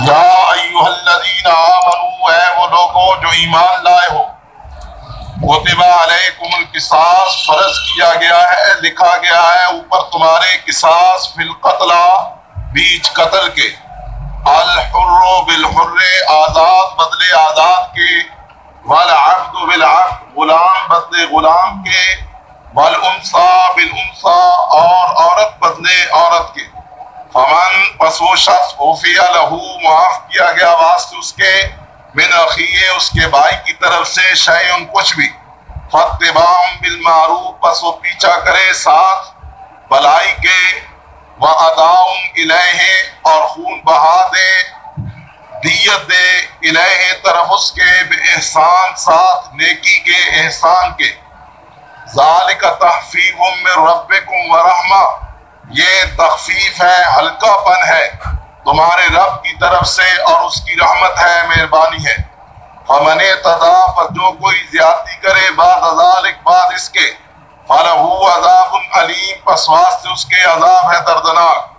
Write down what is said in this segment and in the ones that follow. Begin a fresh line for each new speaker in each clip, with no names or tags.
یا ایھا الذین آمنوا، اے وہ لوگوں جو ایمان لائے ہو، کتب علیکم القصاص، فرض کیا گیا ہے، لکھا گیا ہے اوپر تمہارے، قصاص فی القتل، بیچ قتل کے، الحر بالحر، آزاد بدلے آزاد کے، والعبد بالعبد، غلام بدلے غلام کے، والانثی بالانثی، اور عورت بدلے عورت کے، فمن، پس وہ شخص، عفی لہ، معاف کیا گیا واسطے اس کے، من اخیہ، اس کے بھائی کی طرف سے، شیئن، کچھ بھی، فاتباع بالمعروف، پس وہ پیچھا کرے ساتھ بھلائی کے، واداء الیہ، اور خون بہا دے، دیت دے، الیہ، طرف اس کے، باحسان، ساتھ نیکی کے، احسان کے، ذالک تخفیف من ربکم ورحمہ، یہ تخفیف ہے، ہلکا پن ہے تمہارے رب کی طرف سے، اور اس کی رحمت ہے، مہربانی ہے۔ فمن اعتدی، پر جو کوئی زیادتی کرے، بعد ذالک، بعد اس کے، فلہ عذاب علیم، پس واسطے اس کے عذاب ہے دردناک،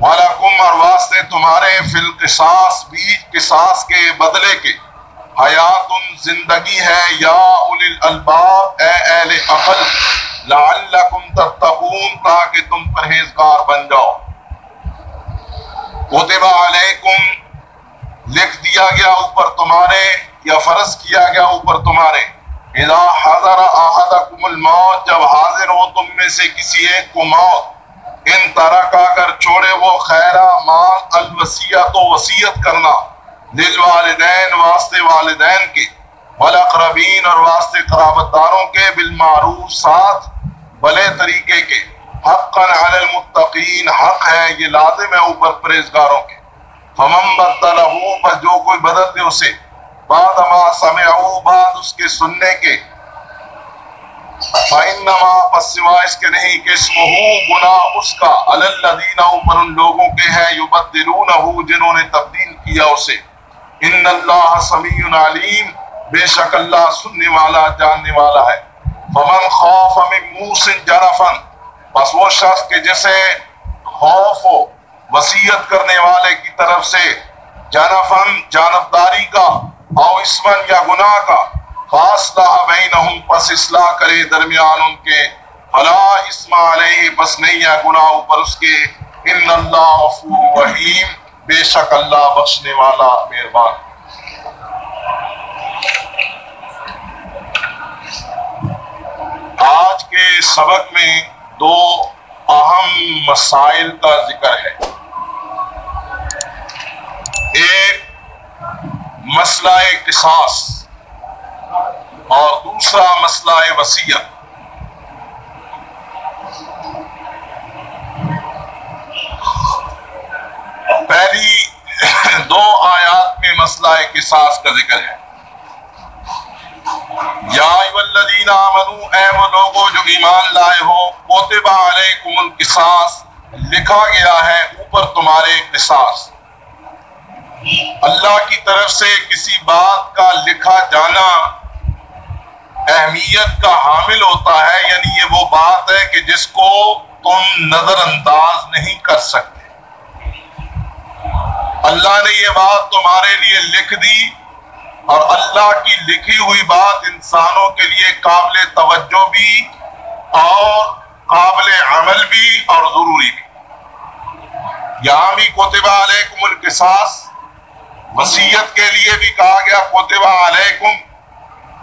وَلَكُمْ، اور واسطے تمہارے، فی القصاص، بیچ قصاص کے، بدلے کے، حیات، زندگی ہے، یا اولی الالباب، اے اہل عقل، لعلکم تتقون، تاکہ تم پرہیزگار بن جاؤ۔ کتب علیکم، لکھ دیا گیا اوپر تمہارے، یا فرض کیا گیا اوپر تمہارے، اذا حضر احدکم الموت، جب حاضر ہو تم میں سے کسی ایک کو موت، ان ترک، اگر چھوڑے وہ، خیرا، مال، الوصیۃ، وصیت کرنا، للوالدین، واسطے والدین کے، والاقربین، اور واسطے قرابت داروں کے، بالمعروف، ساتھ بھلے طریقے کے، حقا علی المتقین، حق ہے، یہ لازم ہے اوپر پرہیزگاروں کے۔ فمن بدلہ، بس جو کوئی بدل دے اسے، بعد ما سمعوا، بعد اس کے سننے کے، فإنما، پس سوائے اس کے نہیں، کہ اسمہ، گناہ اس کا، علی الذین، اوپر ان لوگوں کے ہے، یبدلونہ، جنہوں نے تبدیل کیا اسے، ان اللہ سمیع علیم، بے شک اللہ سننے والا، جاننے والا ہے۔ فمن خاف من موص جنفا، بس وہ شخص کے جسے خوف ہو وصیت کرنے والے کی طرف سے، جنفن، جانبداری کا، او اسمن، یا گناہ کا، فاصلح بینہم، پس اصلاح کرے درمیان ان کے، فلا اسم علیہ، پس نہیں ہے گناہ اوپر اس کے، ان اللہ غفور رحیم، بے شک اللہ بخشنے والا، مہربان۔ آج کے سبق میں دو اہم مسائل کا ذکر ہے۔ ایک مسئلہ قصاص، اور دوسرا مسئلہ وصیت۔ پہلی دو آیات میں مسئلہ قصاص کا ذکر ہے۔ یا ایھا الذین آمنوا، اے وہ لوگوں جو ایمان لائے ہو، کتب علیکم القصاص، لکھا گیا ہے اوپر تمہارے قصاص۔ اللہ کی طرف سے کسی بات کا لکھا جانا اہمیت کا حامل ہوتا ہے، یعنی یہ وہ بات ہے کہ جس کو تم نظر انداز نہیں کر سکتے۔ اللہ نے یہ بات تمہارے لیے لکھ دی، اور اللہ کی لکھی ہوئی بات انسانوں کے لیے قابل توجہ بھی، اور قابل عمل بھی، اور ضروری بھی۔ یہاں بھی کتب علیکم القصاص، وصیت کے لیے بھی کہا گیا کتب علیکم،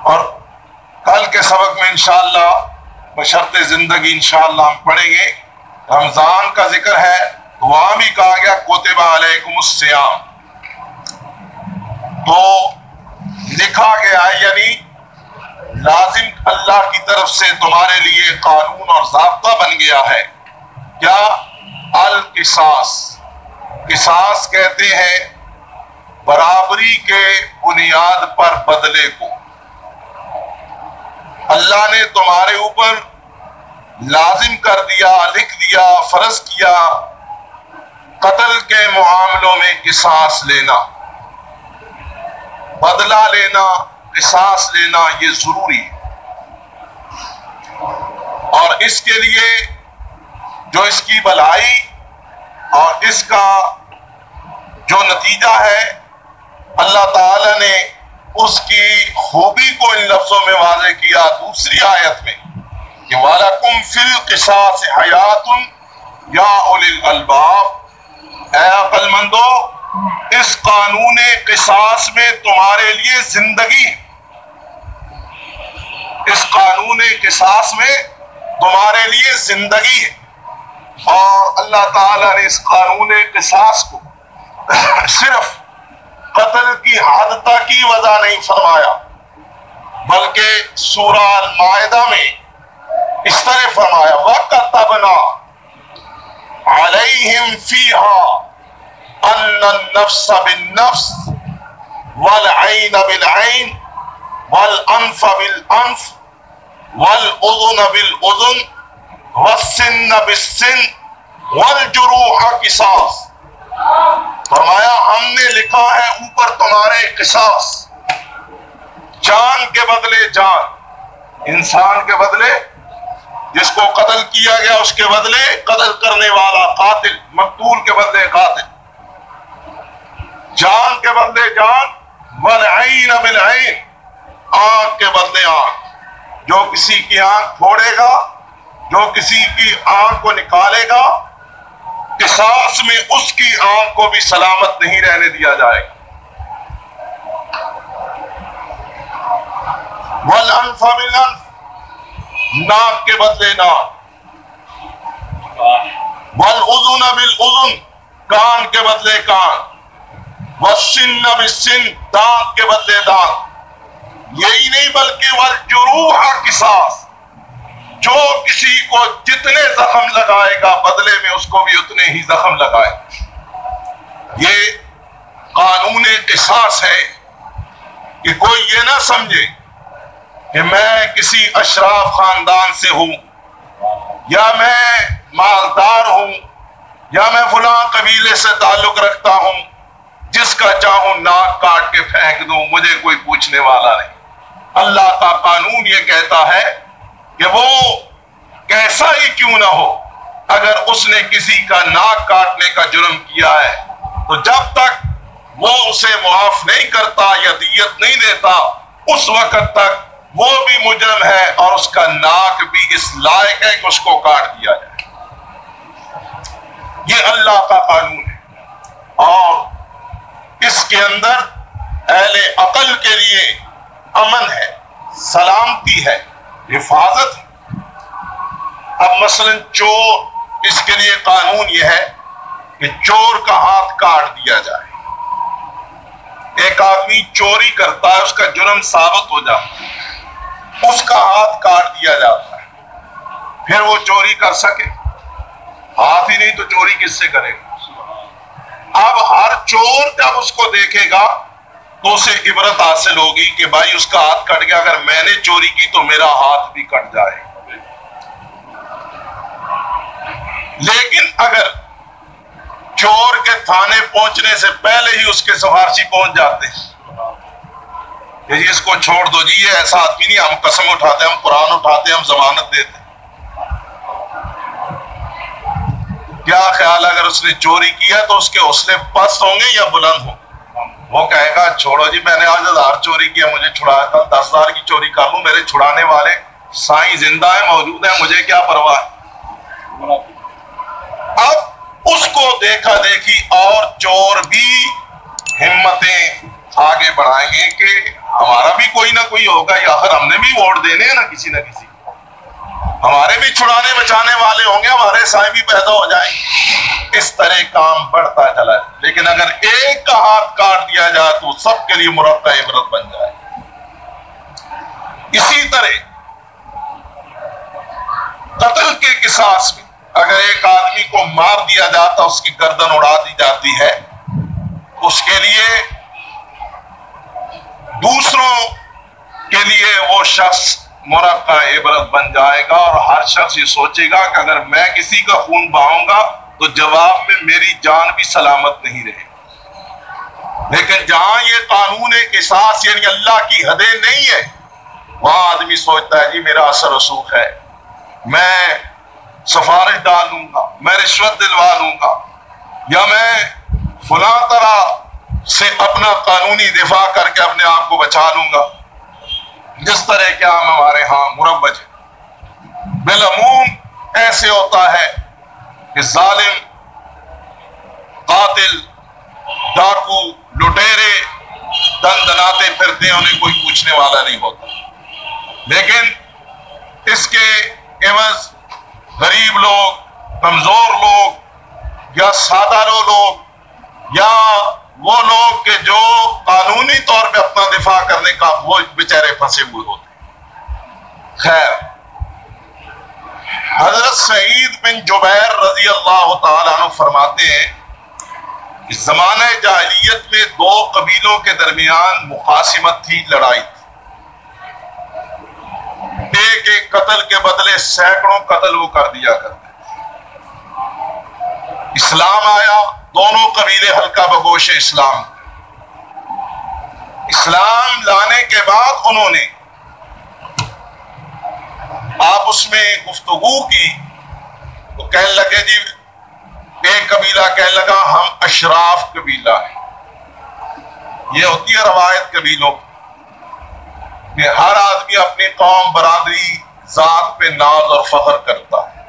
اور کل کے سبق میں انشاءاللہ بشرط زندگی انشاءاللہ ہم پڑھیں گے، رمضان کا ذکر ہے، وہاں بھی کہا گیا کتب علیکم الصیام۔ تو لکھا گیا ہے، یعنی لازم اللہ کی طرف سے تمہارے لیے قانون اور ضابطہ بن گیا ہے۔ کیا؟ القصاص، قصاص کہتے ہیں برابری کے بنیاد پر بدلے کو۔ اللہ نے تمہارے اوپر لازم کر دیا، لکھ دیا، فرض کیا، قتل کے معاملوں میں قصاص لینا، بدلہ لینا، قصاص لینا، یہ ضروری ہے۔ اور اس کے لیے جو اس کی بھلائی اور اس کا جو نتیجہ ہے اللہ تعالی نے اس کی خوبی کو ان لفظوں میں واضح کیا دوسری آیت میں کہ وَلَكُمْ فِي الْقِصَاصِ حَيَاتٌ یا اُولِي الْأَلْبَابِ، اے عقل مندو اس قانون قصاص میں تمہارے لیے زندگی ہے، اس قانون قصاص میں تمہارے لیے زندگی ہے۔ اور اللہ تعالیٰ نے اس قانون قصاص کو صرف قتل کی حد تک کی وضع نہیں فرمایا، بلکہ سورہ المائدہ میں اس طرح فرمایا وَكَتَبْنَا عَلَيْهِمْ فِيهَا أَنَّ النَّفْسَ بِالنَّفْسِ وَالْعَيْنَ بِالْعَيْنِ وَالْأَنْفَ بِالْأَنْفِ وَالْأُذُنَ بِالْأُذُنِ وَالسِّنَّ بِالسِّنِّ وَالْجُرُوحَ قِصَاص۔ فرمایا ہم نے لکھا ہے اوپر تمہارے قصاص، جان کے بدلے جان، انسان کے بدلے جس کو قتل کیا گیا اس کے بدلے قتل کرنے والا قاتل، مقتول کے بدلے قاتل، جان کے بدلے جان، والعین بالعین، آنکھ کے بدلے آنکھ، جو کسی کی آنکھ پھوڑے گا، جو کسی کی آنکھ کو نکالے گا، قصاص میں اس کی آنکھ کو بھی سلامت نہیں رہنے دیا جائے گا۔ والانف بالانف، ناک کے بدلے ناک، والاذن بالاذن، کان کے بدلے کان، والسن بالسن، دانت کے بدلے دانت۔ یہی نہیں بلکہ والجروح قصاص، جو کسی کو جتنے زخم لگائے گا بدلے میں اس کو بھی اتنے ہی زخم لگائے۔ یہ قانون قصاص ہے کہ کوئی یہ نہ سمجھے کہ میں کسی اشراف خاندان سے ہوں، یا میں مالدار ہوں، یا میں فلاں قبیلے سے تعلق رکھتا ہوں، جس کا چاہوں ناک کاٹ کے پھینک دوں، مجھے کوئی پوچھنے والا نہیں۔ اللہ کا قانون یہ کہتا ہے کہ وہ کیسا ہی کیوں نہ ہو، اگر اس نے کسی کا ناک کاٹنے کا جرم کیا ہے تو جب تک وہ اسے معاف نہیں کرتا یا دیت نہیں دیتا، اس وقت تک وہ بھی مجرم ہے اور اس کا ناک بھی اس لائق ہے کہ اس کو کاٹ دیا جائے۔ یہ اللہ کا قانون ہے اور اس کے اندر اہل عقل کے لیے امن ہے، سلامتی ہے، حفاظت ہے۔ اب مثلا چور، اس کے لیے قانون یہ ہے کہ چور کا ہاتھ کاٹ دیا جائے۔ ایک آدمی چوری کرتا ہے، اس کا جرم ثابت ہو جاتا ہے، اس کا ہاتھ کاٹ دیا جاتا ہے، پھر وہ چوری کر سکے؟ ہاتھ ہی نہیں تو چوری کس سے کرے گا؟ اب ہر چور جب اس کو دیکھے گا تو اسے عبرت حاصل ہوگی کہ بھائی اس کا ہاتھ کٹ گیا، اگر میں نے چوری کی تو میرا ہاتھ بھی کٹ جائے گا۔ لیکن اگر چور کے تھانے پہنچنے سے پہلے ہی اس کے سفارشی پہنچ جاتے ہیں کہ جی اس کو چھوڑ دو، جی یہ ایسا آدمی نہیں، ہم قسم اٹھاتے ہیں، ہم قرآن اٹھاتے ہیں، ہم ضمانت دیتے ہیں، کیا خیال اگر اس نے چوری کیا تو اس کے حوصلے پست ہوں گے یا بلند ہوں؟ وہ کہے گا چھوڑو جی، میں نے آج 1000 چوری کیا، مجھے چھڑایا تھا، 10,000 کی چوری کر لوں، میرے چھڑانے والے سائیں زندہ ہیں، موجود ہیں، مجھے کیا پرواہ ہے۔ اب اس کو دیکھا دیکھی اور چور بھی ہمتیں آگے بڑھائیں گے کہ ہمارا بھی کوئی نہ کوئی ہوگا، یا آخر ہم نے بھی ووٹ دینے ہیں نا کسی نہ کسی، ہمارے بھی چھڑانے بچانے والے ہوں گے، ہمارے سائیں بھی پیدا ہو جائیں گے۔ اس طرح کام بڑھتا چلا ہے، لیکن اگر ایک کا ہاتھ کاٹ دیا جائے تو سب کے لیے مرقع عبرت بن جائے۔ اسی طرح قتل کے قصاص میں اگر ایک آدمی کو مار دیا جاتا، اس کی گردن اڑا دی جاتی ہے، اس کے لیے دوسروں کے لیے وہ شخص مرقع عبرت بن جائے گا، اور ہر شخص یہ سوچے گا کہ اگر میں کسی کا خون بہاؤں گا تو جواب میں میری جان بھی سلامت نہیں رہے۔ لیکن جہاں یہ قانون قصاص یعنی اللہ کی حدیں نہیں ہے، وہاں آدمی سوچتا ہے جی میرا اثر رسوخ ہے، میں سفارش ڈال لوں گا، میں رشوت دلوا لوں گا، یا میں فلاں طرح سے اپنا قانونی دفاع کر کے اپنے آپ کو بچا لوں گا، جس طرح کے عام ہمارے ہاں مروج ہے۔ بالعموم ایسے ہوتا ہے کہ ظالم، قاتل، ڈاکو، لٹیرے دن دناتے پھرتے ہیں، انہیں کوئی پوچھنے والا نہیں ہوتا، لیکن اس کے عوض غریب لوگ، کمزور لوگ یا سادہ لوگ یا وہ لوگ کہ جو قانونی طور پہ اپنا دفاع کرنے کا وہ بیچارے پھنسے ہوئے ہوتے ہیں۔ خیر، حضرت سعید بن جبیر رضی اللہ تعالیٰ عنہ فرماتے ہیں کہ زمانہ جاہلیت میں دو قبیلوں کے درمیان مخاصمت تھی، لڑائی تھی۔ ایک قتل کے بدلے سینکڑوں قتل وہ کر دیا کرتے تھے۔ اسلام آیا، دونوں قبیلے ہلکا بگوش اسلام لانے کے بعد انہوں نے آپس میں گفتگو کی تو کہنے لگے جی، ایک قبیلہ کہنے لگا ہم اشراف قبیلہ ہیں۔ یہ ہوتی ہے روایت قبیلوں کہ ہر آدمی اپنی قوم، برادری، ذات پہ ناز اور فخر کرتا ہے۔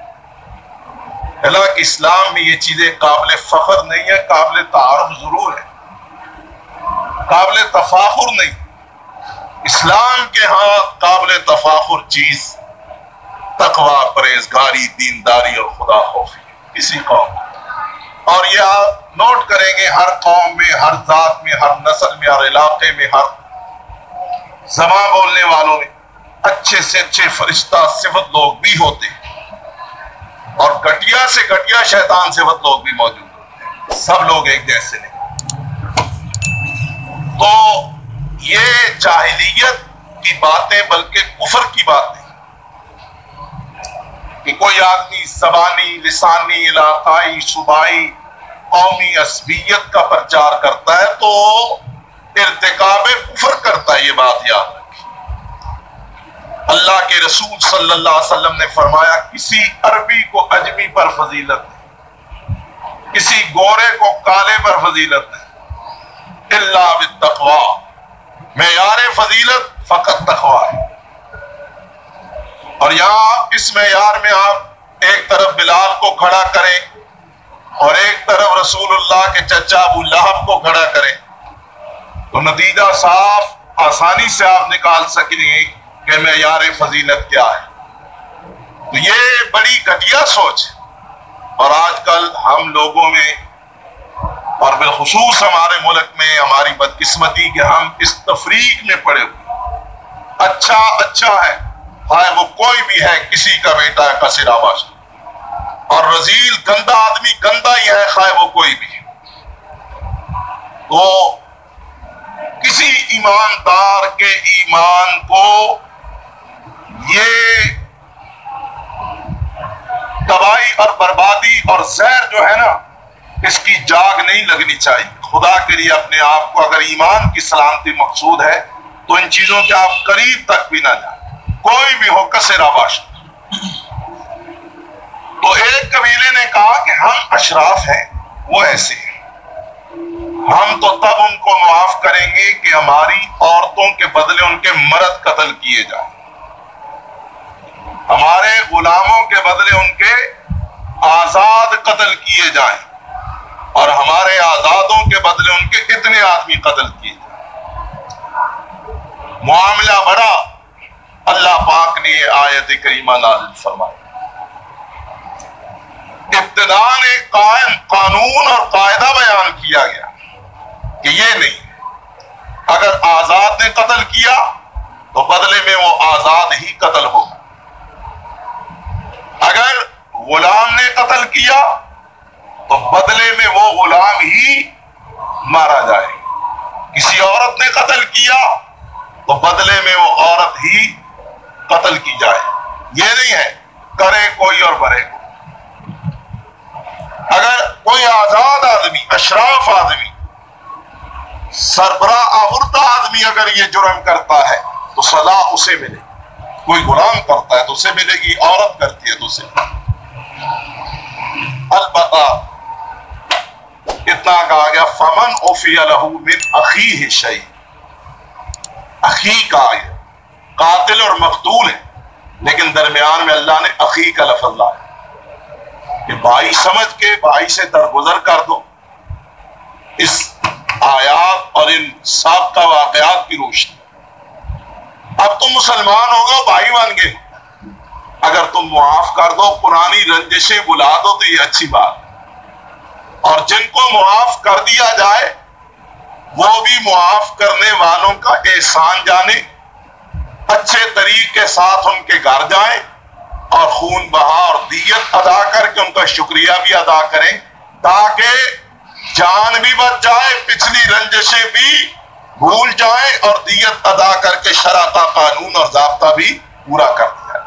حالانکہ اسلام میں یہ چیزیں قابل فخر نہیں ہے، قابل تعارف ضرور ہے، قابل تفاخر نہیں۔ اسلام کے ہاں قابل تفاخر چیز تقوی، پرہیزگاری، دینداری اور خدا خوفی کسی قوم، اور یہ آپ نوٹ کریں گے ہر قوم میں، ہر ذات میں، ہر نسل میں، ہر علاقے میں، ہر زبان بولنے والوں میں اچھے سے اچھے فرشتہ صفت لوگ بھی ہوتے ہیں اور گھٹیا سے گھٹیا شیطان صفت لوگ بھی موجود ہوتے ہیں، سب لوگ ایک جیسے نہیں۔ تو یہ جاہلیت کی باتیں بلکہ کفر کی باتیں کہ کوئی آدمی زبانی، لسانی، علاقائی، صوبائی، قومی عصبیت کا پرچار کرتا ہے تو ارتکاب کفر کرتا ہے، یہ بات یاد رکھیں۔ اللہ کے رسول صلی اللہ علیہ وسلم نے فرمایا کسی عربی کو اجمی پر فضیلت نہیں، کسی گورے کو کالے پر فضیلت نہیں، الا بالتقوی، معیار فضیلت فقط تقوی ہے۔ اور یہاں اس معیار میں آپ ایک طرف بلال کو کھڑا کریں اور ایک طرف رسول اللہ کے چچا ابو لہب کو کھڑا کریں تو نتیجہ صاف آسانی سے آپ نکال سکیں گے کہ معیار فضیلت کیا ہے۔ تو یہ بڑی گھٹیا سوچ ہے، اور آج کل ہم لوگوں میں اور بالخصوص ہمارے ملک میں ہماری بدقسمتی کہ ہم اس تفریق میں پڑے ہوئے، اچھا ہے، خواہ وہ کوئی بھی ہے، کسی کا بیٹا ہے کثیر آباش، اور رذیل گندا آدمی گندا ہی ہے، خواہ وہ کوئی بھی ہے۔ تو کسی ایماندار کے ایمان کو یہ تباہی اور بربادی اور زہر جو ہے نا، اس کی جاگ نہیں لگنی چاہیے۔ خدا کے لیے اپنے آپ کو، اگر ایمان کی سلامتی مقصود ہے تو ان چیزوں کے آپ قریب تک بھی نہ جائیں، کوئی بھی ہو، کثیر آباش۔ تو ایک قبیلے نے کہا کہ ہم اشراف ہیں، وہ ایسے ہیں، ہم تو تب ان کو معاف کریں گے کہ ہماری عورتوں کے بدلے ان کے مرد قتل کیے جائیں، ہمارے غلاموں کے بدلے ان کے آزاد قتل کیے جائیں، اور ہمارے آزادوں کے بدلے ان کے اتنے آدمی قتل کیے جائیں۔ معاملہ بڑا، اللہ پاک نے یہ آیت کریمہ نازل فرمائی۔ ابتداءً ایک قائم قانون اور قاعدہ بیان کیا گیا کہ یہ نہیں، اگر آزاد نے قتل کیا تو بدلے میں وہ آزاد ہی قتل ہوگا، اگر غلام نے قتل کیا تو بدلے میں وہ غلام ہی مارا جائے، کسی عورت نے قتل کیا تو بدلے میں وہ عورت ہی قتل کی جائے۔ یہ نہیں ہے کرے کوئی اور برے کو۔ اگر کوئی آزاد آدمی، اشراف آدمی، سربراہ آوردہ آدمی اگر یہ جرم کرتا ہے تو سزا اسے ملے، کوئی غلام کرتا ہے تو اسے ملے گی، عورت کرتی ہے تو اسے۔ البتہ یہ اتنا کہا گیا فمن عفی لہ من اخیہ شیء، اخی کا آیا، قاتل اور مقتول ہے لیکن درمیان میں اللہ نے اخی کا لفظ لایا کہ بھائی سمجھ کے بھائی سے درگزر کر دو۔ اس آیات اور ان سابقہ واقعات کی روشنی اب تم مسلمان ہو گئے، بھائی بن گئے، اگر تم معاف کر دو، پرانی رنجشیں بلا دو تو یہ اچھی بات ہے، اور جن کو معاف کر دیا جائے وہ بھی معاف کرنے والوں کا احسان جانے، اچھے طریقے کے ساتھ ان کے گھر جائیں اور خون بہا اور دیت ادا کر کے ان کا شکریہ بھی ادا کریں تاکہ جان بھی بچ جائے، پچھلی رنجشیں بھی بھول جائیں اور دیت ادا کر کے شرع کا قانون اور ضابطہ بھی پورا کر دیا۔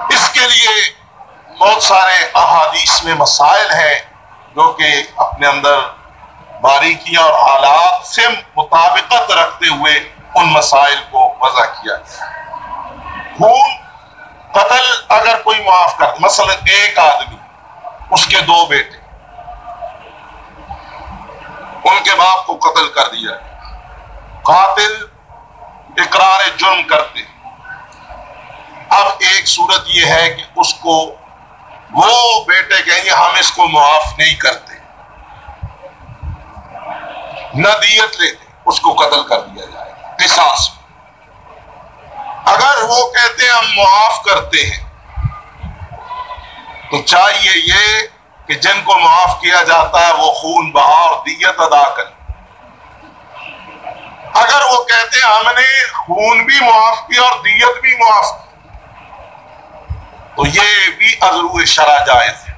اس کے لیے بہت سارے احادیث میں مسائل ہیں جو کہ اپنے اندر باریکیاں اور حالات سے مطابقت رکھتے ہوئے ان مسائل کو وضع کیا گیا۔ خون قتل اگر کوئی معاف کر، مثلا ایک آدمی، اس کے دو بیٹے، ان کے باپ کو قتل کر دیا، قاتل اقرار جرم کرتے ہیں۔ اب ایک صورت یہ ہے کہ اس کو وہ بیٹے کہیں گے ہم اس کو معاف نہیں کرتے، نہ دیت لیتے، اس کو قتل کر دیا جائے گا قصاص میں۔ اگر وہ کہتے ہیں ہم معاف کرتے ہیں تو چاہیے یہ کہ جن کو معاف کیا جاتا ہے وہ خون بہا اور دیت ادا کریں۔ اگر وہ کہتے ہیں ہم نے خون بھی معاف کیا اور دیت بھی معاف کی تو یہ بھی از روئے شرع جائز ہے۔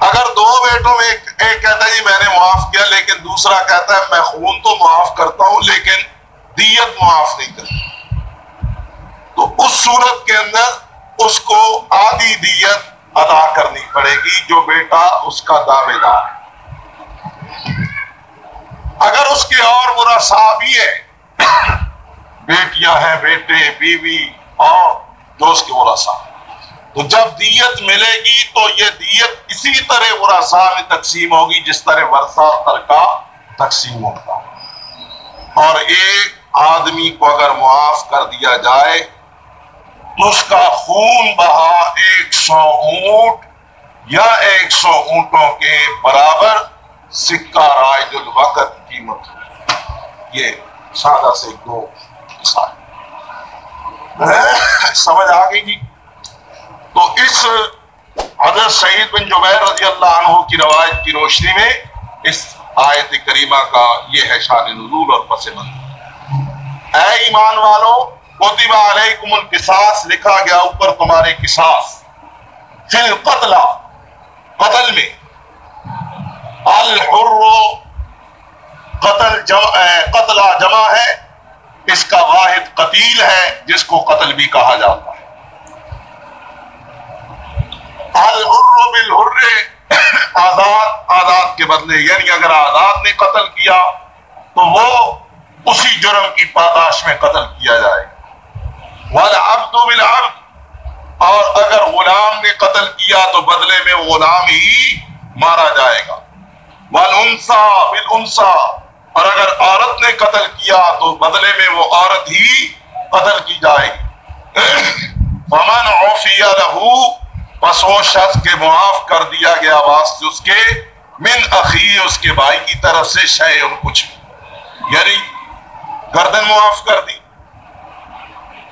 اگر دو بیٹوں میں ایک کہتا ہے جی میں نے معاف کیا لیکن دوسرا کہتا ہے میں خون تو معاف کرتا ہوں لیکن دیت معاف نہیں کرتا، تو اس صورت کے اندر اس کو آدھی دیت ادا کرنی پڑے گی جو بیٹا اس کا دعوے دار ہے۔ اگر اس کے اور ورثاء بھی ہے، بیٹیاں ہیں، بیٹے، بیوی اور جو اس کے ورثاء، تو جب دیت ملے گی تو یہ دیت اسی طرح ورثاء میں تقسیم ہوگی جس طرح ورثہ ترکہ تقسیم ہوتا ہے۔ اور ایک آدمی کو اگر معاف کر دیا جائے تو اس کا خون بہا 100 اونٹ یا 100 اونٹوں کے برابر سکہ رائج الوقت قیمت ہے۔ یہ سادہ سے دو مثال سمجھ آ گئی جی؟ تو اس حضرت سعید بن جبیر رضی اللہ عنہ کی روایت کی روشنی میں اس آیت کریمہ کا یہ ہے شان نزول اور پس منظر۔ اے ایمان والو، کتب علیکم القصاص، لکھا گیا اوپر تمہارے قصاص، فی القتل، قتل میں، الحر، قتلہ جمع ہے، اس کا واحد قتیل ہے جس کو قتل بھی کہا جاتا ہے۔ الحر بالحر، آزاد کے بدلے، یعنی اگر آزاد نے قتل کیا تو وہ اسی جرم کی پاداش میں قتل کیا جائے گا۔ والعبد بالعبد، اور اگر غلام نے قتل کیا تو بدلے میں غلام ہی مارا جائے گا۔ والانثى بالانثى، اور اگر عورت نے قتل کیا تو بدلے میں وہ عورت ہی قتل کی جائے گی۔ فمن عفی لہ، پس وہ شخص کے معاف کر دیا گیا واسطے اس کے، من اخی، اس کے بھائی کی طرف سے، شیء کچھ بھی، یعنی گردن معاف کر دی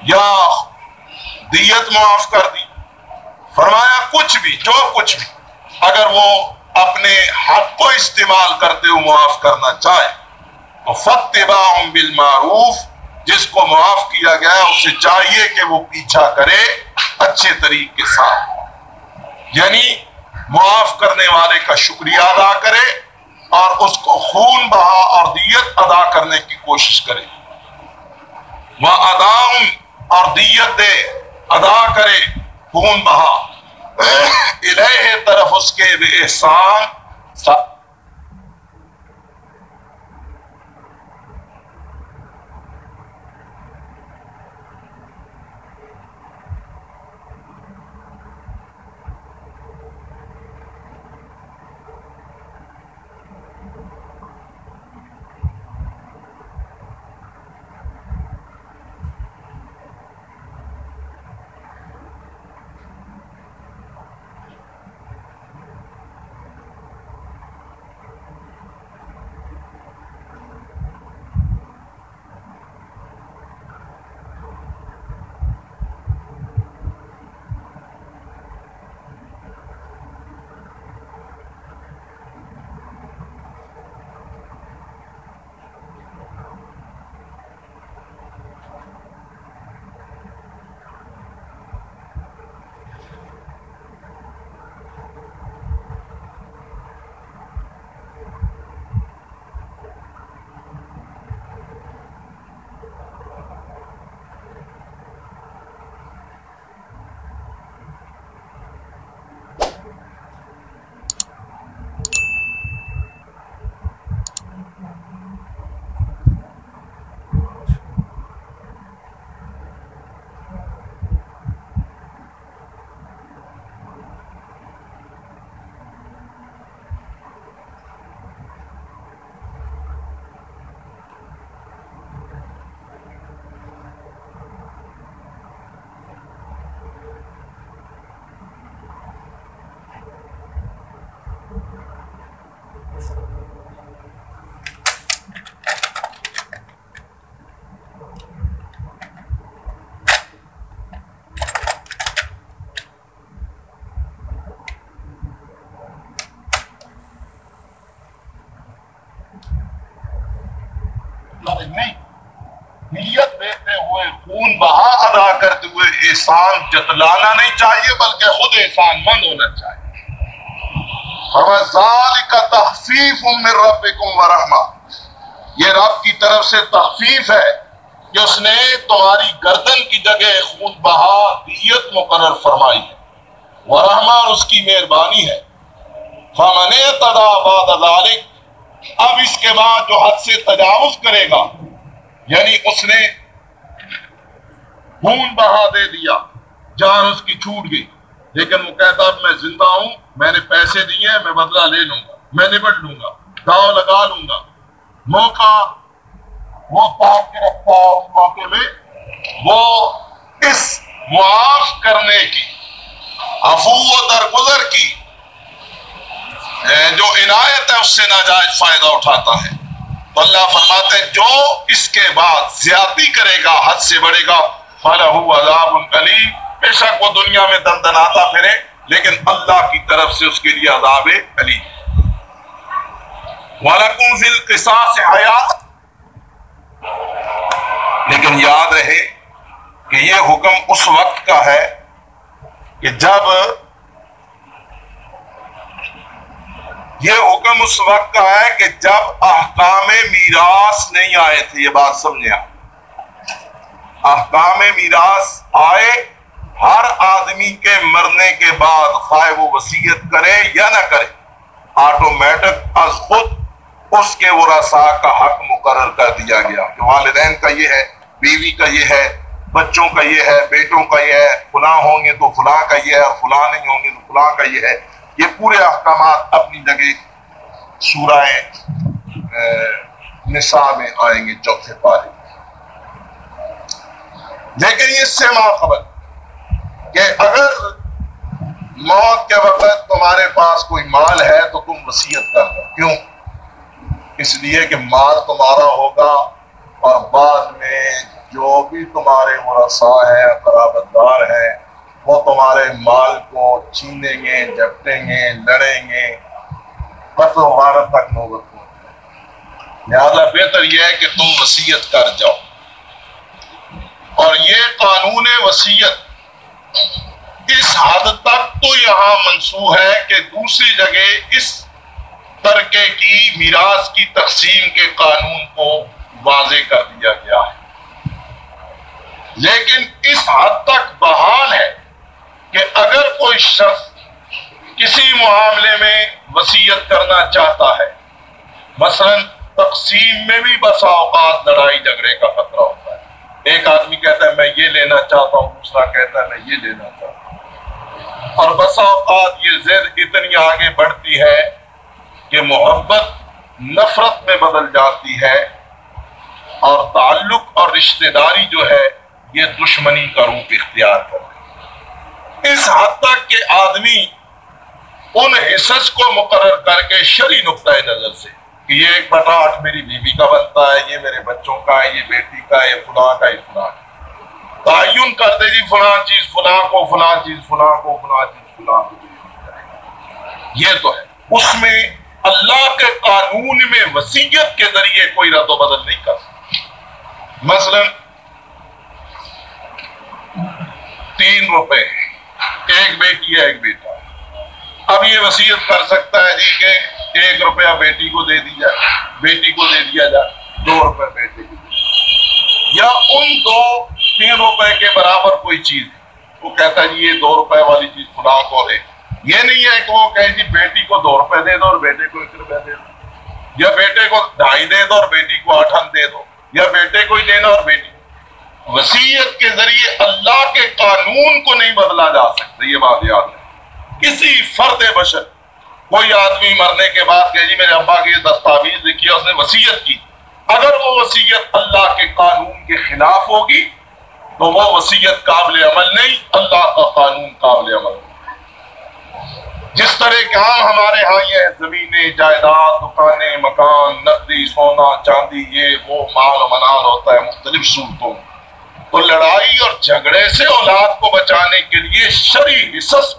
یا دیت معاف کر دی، فرمایا کچھ بھی، جو کچھ بھی، اگر وہ اپنے حق کو استعمال کرتے ہوئے معاف کرنا چاہے تو فاتباع بالمعروف، جس کو معاف کیا گیا اسے چاہیے کہ وہ پیچھا کرے اچھے طریقے کے ساتھ، یعنی معاف کرنے والے کا شکریہ ادا کرے اور اس کو خون بہا اور دیت ادا کرنے کی کوشش کرے، وَأَدَاءٌ، اور دیت دے، ادا کرے، خون بہا، الیہ، طرف اس کے، بِإِحْسَان، احسان جتلانا نہیں چاہیے بلکہ خود احسان مند ہونا چاہیے۔ فَذَلِكَ تَخْفِيفٌ مِّن رَّبِّكُمْ وَرَحْمَةٌ، یہ رب کی طرف سے تخفیف ہے کہ اس نے تمہاری گردن کی جگہ خون بہا دیت مقرر فرمائی ہے، ورحمہ اور اس کی مہربانی ہے۔ فَمَنِ اعْتَدَىٰ بَعْدَ ذَلِكَ، اب اس کے بعد جو حد سے تجاوز کرے گا، یعنی اس نے خون بہا دے دیا، جان اس کی چھوٹ گئی، لیکن وہ کہتا اب میں زندہ ہوں، میں نے پیسے دیے ہیں، میں بدلہ لے لوں گا، میں نبٹ لوں گا، داؤ لگا لوں گا، موقع وہ تاک کے رکھتا ہے، اس موقع میں وہ اس معاف کرنے کی، عفو و درگزر کی جو عنایت ہے اس سے ناجائز فائدہ اٹھاتا ہے، تو اللہ فرماتے ہیں جو اس کے بعد زیادتی کرے گا، حد سے بڑھے گا، فَلَهُ عَذَابٌ أَلِيمٌ، بے شک وہ دنیا میں دندناتا پھرے لیکن اللہ کی طرف سے اس کے لیے عذاب علیم۔ وَلَكُمْ فِي الْقِصَاصِ حَیَاةٌ، لیکن یاد رہے کہ یہ حکم اس وقت کا ہے کہ جب احکام میراث نہیں آئے تھے، یہ بات سمجھے آپ، احکام میراث آئے، ہر آدمی کے مرنے کے بعد خواہ وہ وصیت کرے یا نہ کرے، آٹومیٹک از خود اس کے ورثاء کا حق مقرر کر دیا گیا کہ والدین کا یہ ہے، بیوی کا یہ ہے، بچوں کا یہ ہے، بیٹوں کا یہ ہے، فلاں ہوں گے تو فلاں کا یہ ہے، اور فلاں نہیں ہوں گے تو فلاں کا یہ ہے۔ یہ پورے احکامات اپنی جگہ سورہ نساء میں آئیں گے، چوتھے پارے۔ لیکن یہ اس سے ماخبر کہ اگر موت کے وقت تمہارے پاس کوئی مال ہے تو تم وصیت کر دو، کیوں؟ اس لیے کہ مال تمہارا ہوگا اور بعد میں جو بھی تمہارے ورثاء ہیں، قرابت دار ہیں، وہ تمہارے مال کو چھینیں گے، جھپٹیں گے، لڑیں گے، قتل و غارت تک نوبت پہنچے۔ لہٰذا بہتر یہ ہے کہ تم وصیت کر جاؤ، اور یہ قانون وصیت اس حد تک تو یہاں منسوخ ہے کہ دوسری جگہ اس ترکے کی میراث کی تقسیم کے قانون کو واضح کر دیا گیا ہے، لیکن اس حد تک بحال ہے کہ اگر کوئی شخص کسی معاملے میں وصیت کرنا چاہتا ہے، مثلا تقسیم میں بھی بسا اوقات لڑائی جھگڑے کا خطرہ ہوتا ہے، ایک آدمی کہتا ہے میں یہ لینا چاہتا ہوں، دوسرا کہتا ہے میں یہ لینا چاہتا ہوں، اور بسا اوقات یہ ضد اتنی آگے بڑھتی ہے کہ محبت نفرت میں بدل جاتی ہے، اور تعلق اور رشتہ داری جو ہے یہ دشمنی کا روپ اختیار کرتی ہے، اس حد تک کہ آدمی ان حصص کو مقرر کر کے شرعی نقطۂ نظر سے کہ یہ 1/8 میری بیوی کا بنتا ہے، یہ میرے بچوں کا ہے، یہ بیٹی کا ہے، یہ فلاں کا، یہ فلاں کا، تعین کر دے جی فلاں چیز فلاں کو، فلاں چیز فلاں کو، فلاں چیز فلاں کو۔ یہ تو ہے، اس میں اللہ کے قانون میں وصیت کے ذریعے کوئی رد و بدل نہیں کر سکتا۔ مثلا 3 روپے، ایک بیٹی ہے ایک بیٹا، اب یہ وصیت کر سکتا ہے جی کہ 1 روپیہ بیٹی کو دے دیا جائے، بیٹی کو دے دیا جائے، 2 روپے بیٹے کو، یا ان 2-3 روپے کے برابر کوئی چیز ہے، وہ کہتا ہے جی یہ 2 روپے والی چیز فلاں کو دے۔ یہ نہیں ہے کہ وہ کہے جی بیٹی کو 2 روپے دے دو اور بیٹے کو 1 روپے دے دو، یا بیٹے کو 2.5 دے دو اور بیٹی کو 8 دے دو، یا بیٹے کو ہی دینا اور بیٹی۔ وصیت کے ذریعے اللہ کے قانون کو نہیں بدلا جا سکتا، یہ بات یاد ہے۔ کسی فرد بشر، کوئی آدمی مرنے کے بعد کہ جی میرے ابا کی یہ دستاویز لکھی ہے، اس نے وصیت کی، اگر وہ وصیت اللہ کے قانون کے خلاف ہوگی تو وہ وصیت قابل عمل نہیں، اللہ کا قانون قابل عمل نہیں۔ جس طرح کے عام ہمارے ہاں یہ زمینیں، جائیداد، دکانیں، مکان، نقدی، سونا، چاندی، یہ وہ مال و منال ہوتا ہے مختلف صورتوں میں، تو لڑائی اور جھگڑے سے اولاد کو بچانے کے لیے شرعی حصص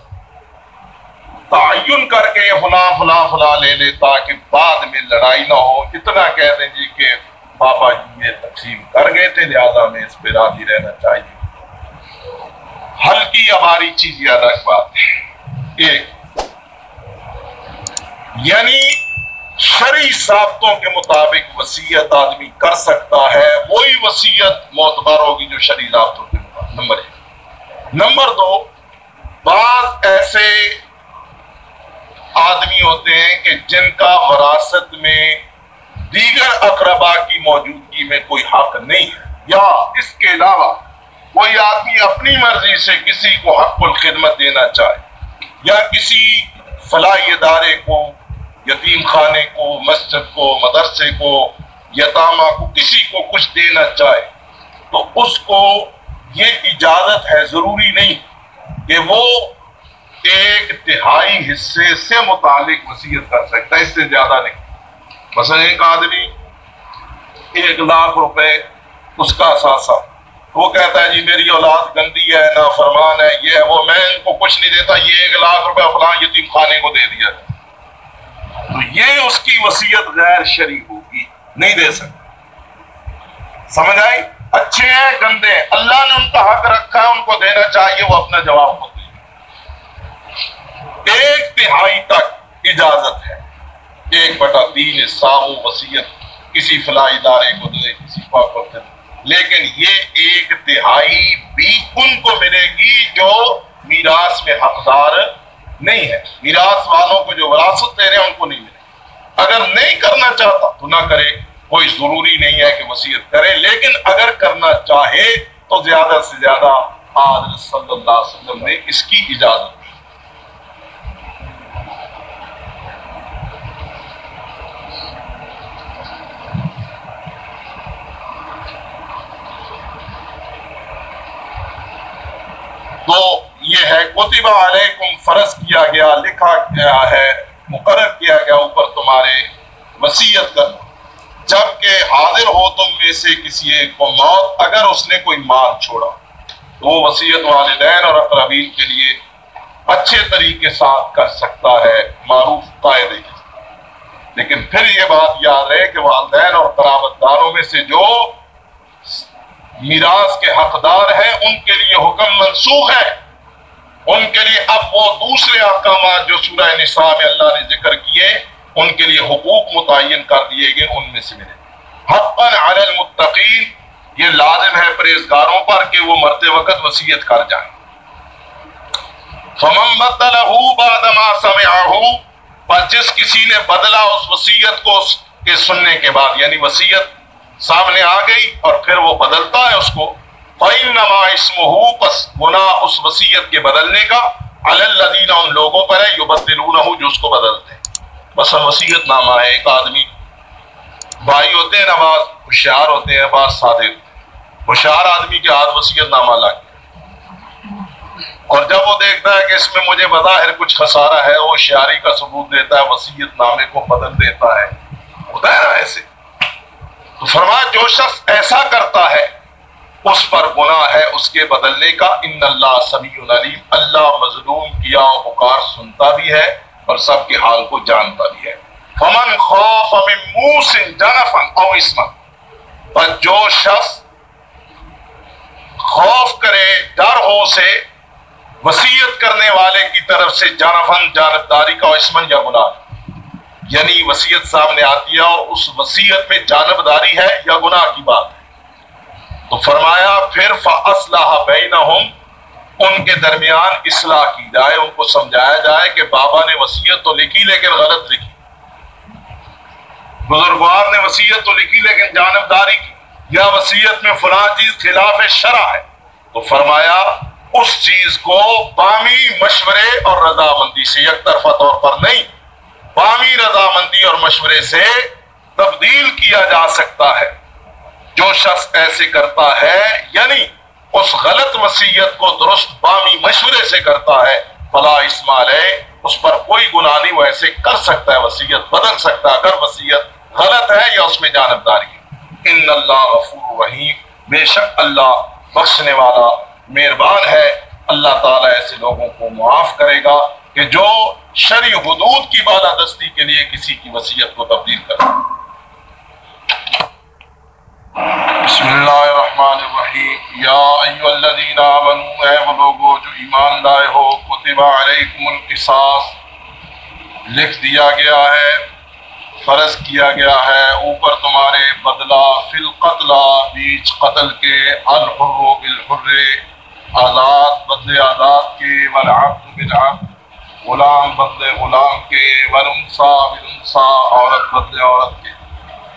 تعین کر کے فلاں فلاں فلاں لے لے تاکہ بعد میں لڑائی نہ ہو۔ اتنا کہہ دیں جی کہ بابا جی یہ تقسیم کر گئے تھے لہذا میں اس پہ راضی رہنا چاہیے، ہلکی یا باری چیز یہ الگ بات ہے۔ ایک یعنی شرعی ضابطوں کے مطابق وصیت آدمی کر سکتا ہے، وہی وصیت معتبر ہوگی جو شرعی ضابطوں کے مطابق۔ نمبر ایک۔ نمبر دو، بعض ایسے آدمی ہوتے ہیں کہ جن کا وراثت میں دیگر اقربا کی موجودگی میں کوئی حق نہیں ہے، یا اس کے علاوہ کوئی آدمی اپنی مرضی سے کسی کو حق الخدمت دینا چاہے، یا کسی فلاحی ادارے کو، یتیم خانے کو، مسجد کو، مدرسے کو، یتامہ کو، کسی کو کچھ دینا چاہے، تو اس کو یہ اجازت ہے، ضروری نہیں کہ وہ 1/3 حصے سے متعلق وصیت کر سکتا ہے، اس سے زیادہ نہیں۔ مثلا ایک آدمی 1,00,000 روپے اس کا اثاثہ، وہ کہتا ہے جی میری اولاد گندی ہے، نافرمان ہے، یہ ہے وہ، میں ان کو کچھ نہیں دیتا، یہ 1,00,000 روپے فلاں یتیم خانے کو دے دیا، تو یہ اس کی وصیت غیر شرعی ہوگی، نہیں دے سکتا۔ سمجھ آئی؟ اچھے ہیں گندے ہیں، اللہ نے ان کا حق رکھا ہے، ان کو دینا چاہیے، وہ اپنا جواب خود دے۔ 1/3 تک اجازت ہے، 1/3 حصہ وہ وصیت کسی فلاحی ادارے کو دے، کسی کو دے، لیکن یہ 1/3 بھی ان کو ملے گی جو میراث میں حقدار نہیں ہے۔ میراث والوں کو جو وراثت دے رہے ہیں ان کو نہیں ملے۔ اگر نہیں کرنا چاہتا تو نہ کرے، کوئی ضروری نہیں ہے کہ وصیت کرے، لیکن اگر کرنا چاہے تو زیادہ سے زیادہ حضرت صلی اللہ علیہ وسلم نے اس کی اجازت دی۔ تو یہ ہے کتب علیکم، فرض کیا گیا، لکھا گیا ہے، مقرر کیا گیا اوپر تمہارے وصیت کرنا، جبکہ حاضر ہو تم میں سے کسی ایک کو موت، اگر اس نے کوئی مال چھوڑا تو وہ وصیت والدین اور اقربین کے لیے اچھے طریقے ساتھ کر سکتا ہے، معروف قاعدے کے ساتھ۔ لیکن پھر یہ بات یاد رہے کہ والدین اور قرابت داروں میں سے جو میراث کے حقدار ہیں ان کے لیے حکم منسوخ ہے، ان کے لیے اب وہ دوسرے احکامات جو سورہ نساء میں اللہ نے ذکر کیے ان کے لیے حقوق متعین کر دیے گئے، ان میں سے ملے۔ حقا علی المتقین، یہ لازم ہے پرہیزگاروں پر کہ وہ مرتے وقت وصیت کر جائیں۔ فمن بدلہ بعد ما سمعہ، پر جس کسی نے بدلا اس وصیت کو اس کے سننے کے بعد، یعنی وصیت سامنے آ گئی اور پھر وہ بدلتا ہے اس کو، فَإِنَّمَا اسْمُهُ، پس گناہ اس وصیت کے بدلنے کا، عَلَى الَّذِينَ، ان لوگوں پر ہے، يُبَدِّلُونَهُ، جو اس کو بدلتے ہیں۔ بس وصیت نامہ ہے، ایک آدمی، بھائی ہوتے ہیں نا، بعض ہوشیار ہوتے ہیں، بعض سادے ہوتے ہیں۔ ہوشیار آدمی کے ہاتھ وصیت نامہ لگ گیا، اور جب وہ دیکھتا ہے کہ اس میں مجھے بظاہر کچھ خسارہ ہے، وہ ہوشیاری کا ثبوت دیتا ہے، وصیت نامے کو بدل دیتا ہے، ہوتا ہے نا ایسے۔ تو فرمایا جو شخص ایسا کرتا ہے اس پر گناہ ہے اس کے بدلنے کا، ان اللہ سمیع علیم، اللہ مظلوم کی آہ و پکار سنتا بھی ہے اور سب کے حال کو جانتا بھی ہے۔ فمن خاف من موص جنفا او اثما، پر جو شخص خوف کرے، ڈر ہو سے وصیت کرنے والے کی طرف سے، جنفن جانبداری کا، اسمن یا گناہ، یعنی وصیت سامنے آتی ہے اور اس وصیت میں جانبداری ہے یا گناہ کی بات ہے، تو فرمایا پھر فَأَصْلَحَ بَيْنَهُمْ، ان کے درمیان اصلاح کی جائے، ان کو سمجھایا جائے کہ بابا نے وصیت تو لکھی لیکن غلط لکھی، بزرگوار نے وصیت تو لکھی لیکن جانبداری کی، یا وصیت میں فلاں چیز خلاف شرع ہے، تو فرمایا اس چیز کو بامی مشورے اور رضامندی سے، یک طرفہ طور پر نہیں، بامی رضامندی اور مشورے سے تبدیل کیا جا سکتا ہے۔ جو شخص ایسے کرتا ہے، یعنی اس غلط وصیت کو درست بامی مشورے سے کرتا ہے، فلا اسم علیہ، اس پر کوئی گناہ نہیں، وہ ایسے کر سکتا ہے، وصیت بدل سکتا ہے اگر وصیت غلط ہے یا اس میں جانبداری ہے۔ ان اللہ غفور رحیم، بے شک اللہ بخشنے والا مہربان ہے، اللہ تعالیٰ ایسے لوگوں کو معاف کرے گا کہ جو شرعی حدود کی بالادستی کے لیے کسی کی وصیت کو تبدیل کرے۔ بسم اللہ الرحمن الرحمن الرحیم یا ایھا الذین آمنوا اے وہ لوگو جو ایمان لائے ہو کتب علیکم القصاص لکھ دیا گیا ہے فرض کیا گیا ہے اوپر تمہارے بدلہ فی القتل بیچ قتل کے الحر بالحر آزاد بدلے آزاد کے والعبد بالعبد غلام بدلے غلام کے والانثی بالانثی عورت بدلے عورت کے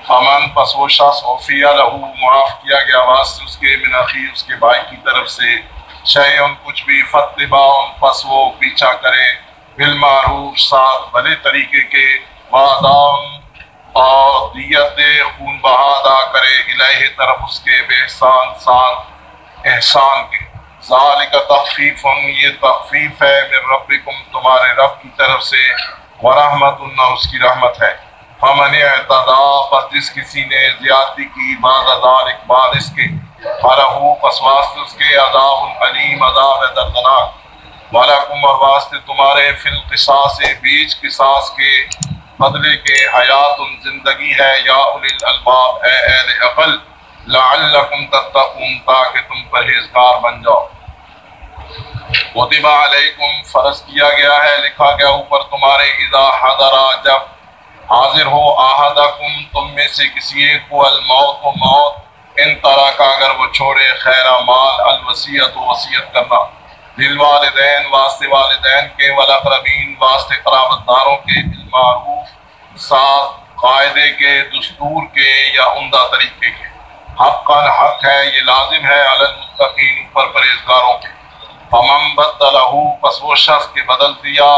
فمن پس وہ شخص عفی لہو معاف کیا گیا واسطے اس کے من اخی اس کے بھائی کی طرف سے شیئن کچھ بھی فاتباع پس وہ پیچھا کرے بالمعروف ساتھ بھلے طریقے کے وعداً اور دیت خون بہا ادا کرے الہ طرف اس کے بے احسان کے ذالک تخفیف یہ تخفیف ہے من ربکم تمہارے رب کی طرف سے ورحمت اس کی رحمت ہے فمن اعتدی پس جس کسی نے زیادتی کی بعد ذالک بعد اس کے فلہو پس واسطے اس کے عذاب علیم عذاب دردناک ولکم اور واسطے تمہارے فی القصاص بیچ قصاص کے بدلے کے حیات زندگی ہے یا اولی الالباب اے اہل عقل لعلکم تتقون تاکہ تم پرہیزگار بن جاؤ کتب علیکم فرض کیا گیا ہے لکھا گیا اوپر تمہارے اذا حضر جب حاضر ہو احدکم تم میں سے کسی ایک کو الموت و موت ان طرح کا اگر وہ چھوڑے خیر مال الوصیت و وصیت کرنا للوالدین واسطے والدین کے والاقربین واسطے قرابت داروں کے بالمعروف ساتھ قاعدے کے دستور کے یا عمدہ طریقے کے حقا حق ہے یہ لازم ہے علی المتقین پر پرہیزگاروں کے فمن بدلہ پس وہ شخص کے بدل دیا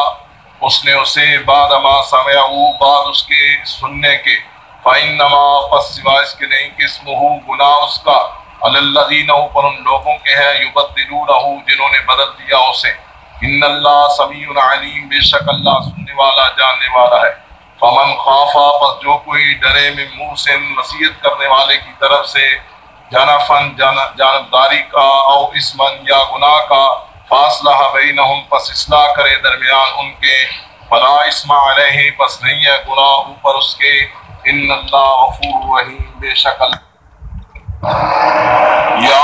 اس نے اسے بعد ما سمعہ بعد اس کے سننے کے فإنما پس سوائے اس کے نہیں کہ اسمہ گناہ اس کا علی الذین اوپر ان لوگوں کے ہے یبدلونہ جنہوں نے بدل دیا اسے ان اللہ سمیع علیم بے شک اللہ سننے والا جاننے والا ہے فمن خافا پس جو کوئی ڈرے من موسن وصیت کرنے والے کی طرف سے جنفن جانبداری کا او اسمن یا گناہ کا فاصلہ بینہم پس اصلاح کرے درمیان ان کے فلا اسم علیہ پس نہیں ہے گناہ اوپر اس کے ان اللہ غفور رحیم بے شک اللہ یا